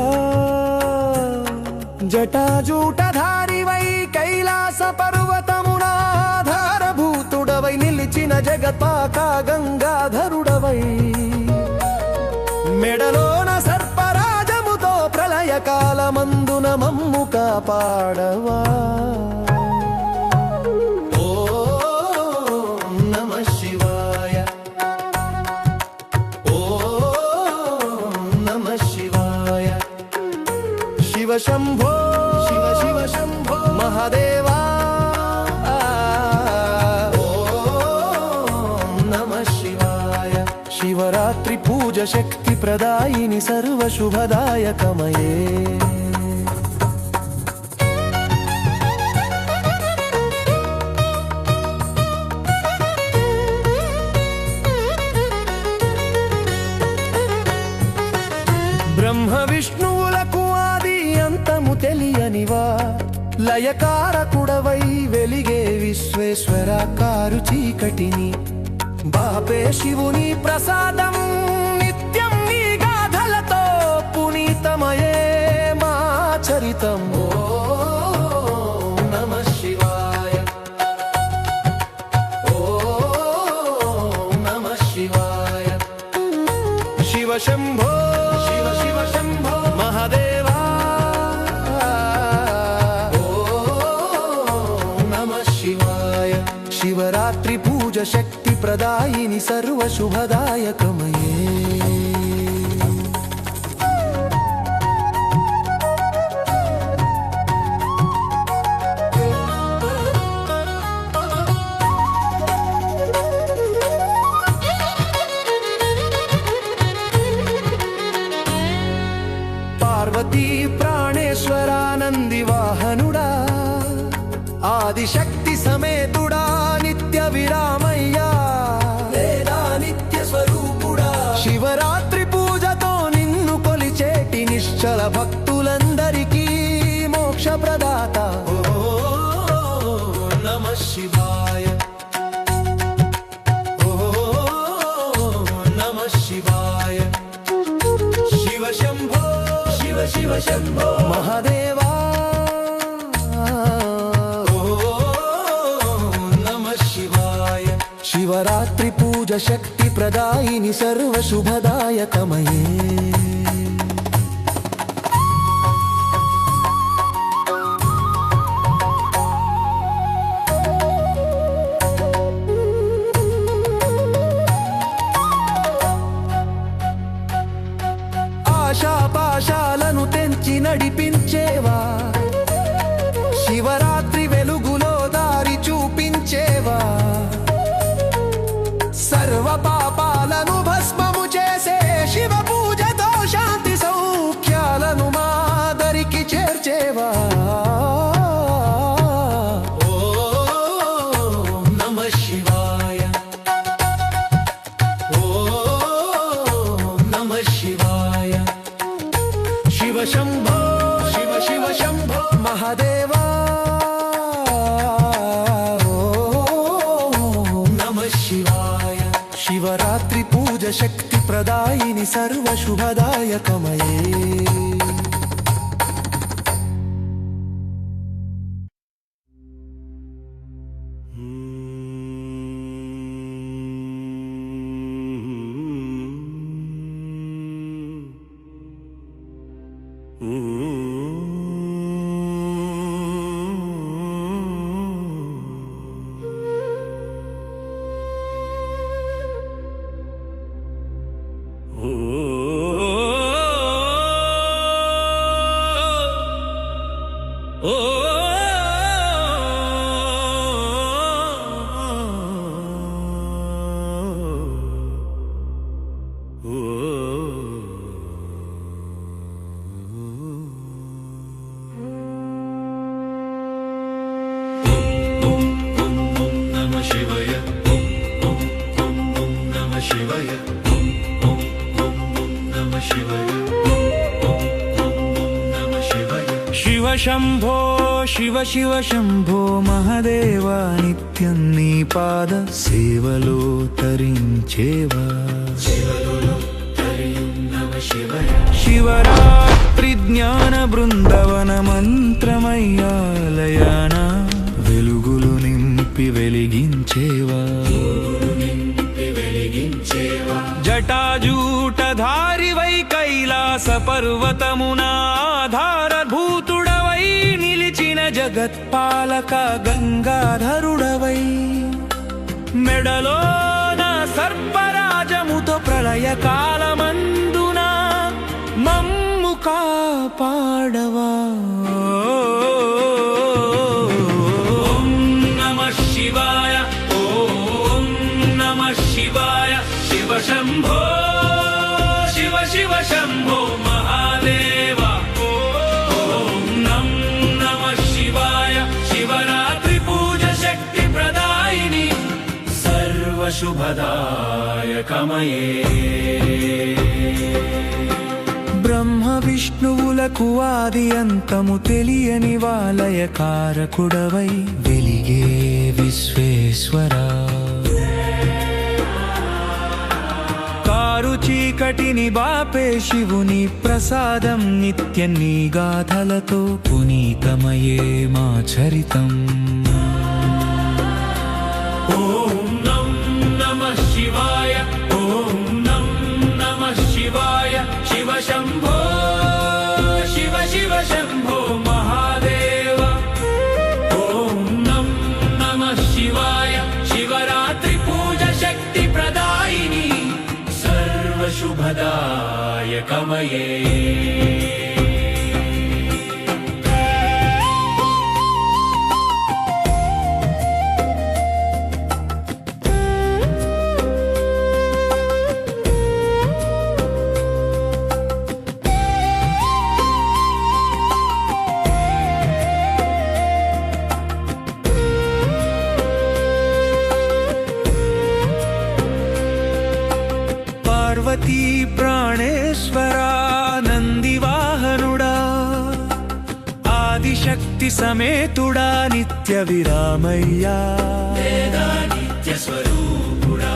జటాజూటధారివై కైలాస పర్వతమునాధారభూతుడవై నిలిచిన జగత్పాక గంగాధరుడవై మెడలోన సర్పరాజముతో ప్రళయకాలమందున మమ్ము కాపాడవా శివ శంభో శివ శివ శంభో మహాదేవా ఓం నమః శివాయ శివరాత్రి పూజ శక్తి ప్రదాయిని సర్వ శుభదాయకమయే బ్రహ్మ విష్ణువులకు అంతము తెలియనివా లయకారకుడవై వెలిగే విశ్వేశ్వరాకారు చీకటిని బాపే శివుని ప్రసాదం నిత్యం నీ గాథలతో పునీతమయే మా చరితం ఓం నమః శివాయ ఓం నమః శివాయ శివ శంభో శివ శివ శంభో మహాదేవా శివరాత్రి పూజ శక్తి ప్రదాయిని సర్వ శుభదాయకమయే పార్వతీ ప్రాణేశ్వరానంది వాహనుడా ఆదిశక్తి సమేతుడా నిత్య విరామయ్యా వేదా నిత్య స్వరూపుడా శివరాత్రి పూజతో నిన్ను కొలిచేటి నిశ్చల భక్తులందరికీ మోక్ష ప్రదాత ఓం నమః శివాయ ఓం నమః శివాయ శివ శంభో శివ శివ శంభో మహాదేవా శివరాత్రి పూజ శక్తి ప్రదాయిని సర్వ శుభదాయకమయే ఆశాపాశాలను తెంచి నడిపించేవా శివరాత్రి వెలుగులో దారి చూపించేవా సర్వ పాపాలను భస్మము చేసే శివ పూజతో శాంతి సౌఖ్యాలను మాదరికి చేర్చేవా ఓం నమః శివాయ ఓం నమః శివాయ శివ శంభో శివ శివ శంభో మహాదేవా శివరాత్రి పూజ శక్తి ప్రదాయిని సర్వ శుభదాయకమయే శివ శంభో శివ శివ శంభో మహదేవా నిత్యం నీ పాద సేవలో తరించేవా శివరాత్రి జ్ఞాన బృందవన మంత్రమయ్యాలయాన వెలుగులు నింపి వెలిగించేవా జటాజూటధారివై కైలాస పర్వతమున ఆధారభూతుడవై నిలిచిన జగత్పాలక గంగాధరుడవై మెడలోన సర్పరాజముతో ప్రళయ కాలమందున మమ్ము కాపాడవా
ఓం నమః శివాయ ఓం నమః శివాయ శివ శంభో శివ శివ శంభో మహాదేవ ఓం నమః శివాయ శివరాత్రి పూజ శక్తి ప్రదాయిని సర్వశుభదాయకమయే
బ్రహ్మ విష్ణువులకు ఆది అంతము తెలియని వాలయ కారకుడవై వెలిగే విశ్వేశ్వరా కారు చీకటిని బాపే శివుని ప్రసాదం నిత్యం నీ గాథలతో పునీతమయే మా చరితం
ఓం నమః శివాయ ఓం నమః శివాయ శివ శంభో శివ శివ శంభో మహాదేవ ఓం నమః శివాయ శివరాత్రి పూజ శక్తి ప్రదాయిని సర్వశుభదాయకమయే
పార్వతీ ప్రాణేశ్వరా నందివాహనుడా ఆదిశక్తి సమేతుడా నిత్య విరామయ్యా
నిత్య స్వరూపుడా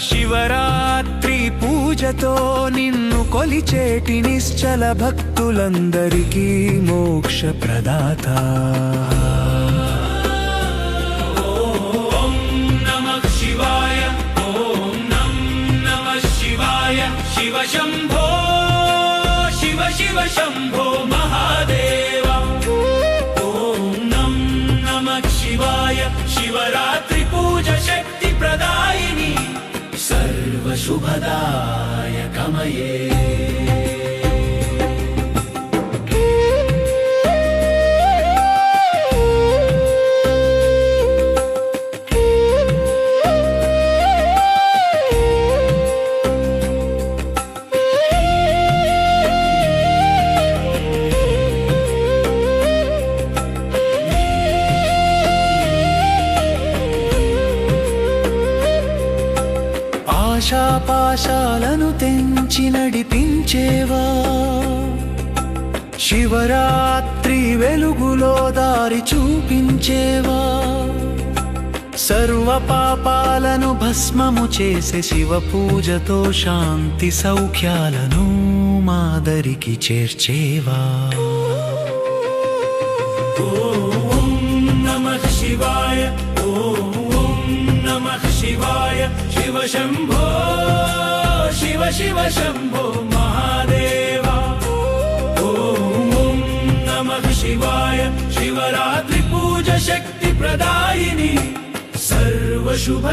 శివరాత్రి పూజతో నిన్ను కొలిచేటి నిశ్చల భక్తులందరికీ మోక్ష ప్రదాత
ఓం నమః శివాయ ఓం నమః శివాయ శివ శంభో శివ శివ శంభో మహాదేవ ఓం నమః శివాయ శివరాత్రి పూజ శక్తి ప్రదాయిని సర్వశుభదాయకమయే
ఆశాపాశాలను తెంచి నడిపించేవా శివరాత్రి వెలుగులో దారి చూపించేవా సర్వ పాపాలను భస్మము చేసే శివ పూజతో శాంతి సౌఖ్యాలను మాదరికి చేర్చేవా
ఓం నమః శివాయ ఓం నమః శివాయ శివ శంభో శివ శివ శంభో మహాదేవ ఓం నమః శివాయ శివరాత్రి పూజ శక్తి ప్రదాయిని సర్వశుభదాయకమయే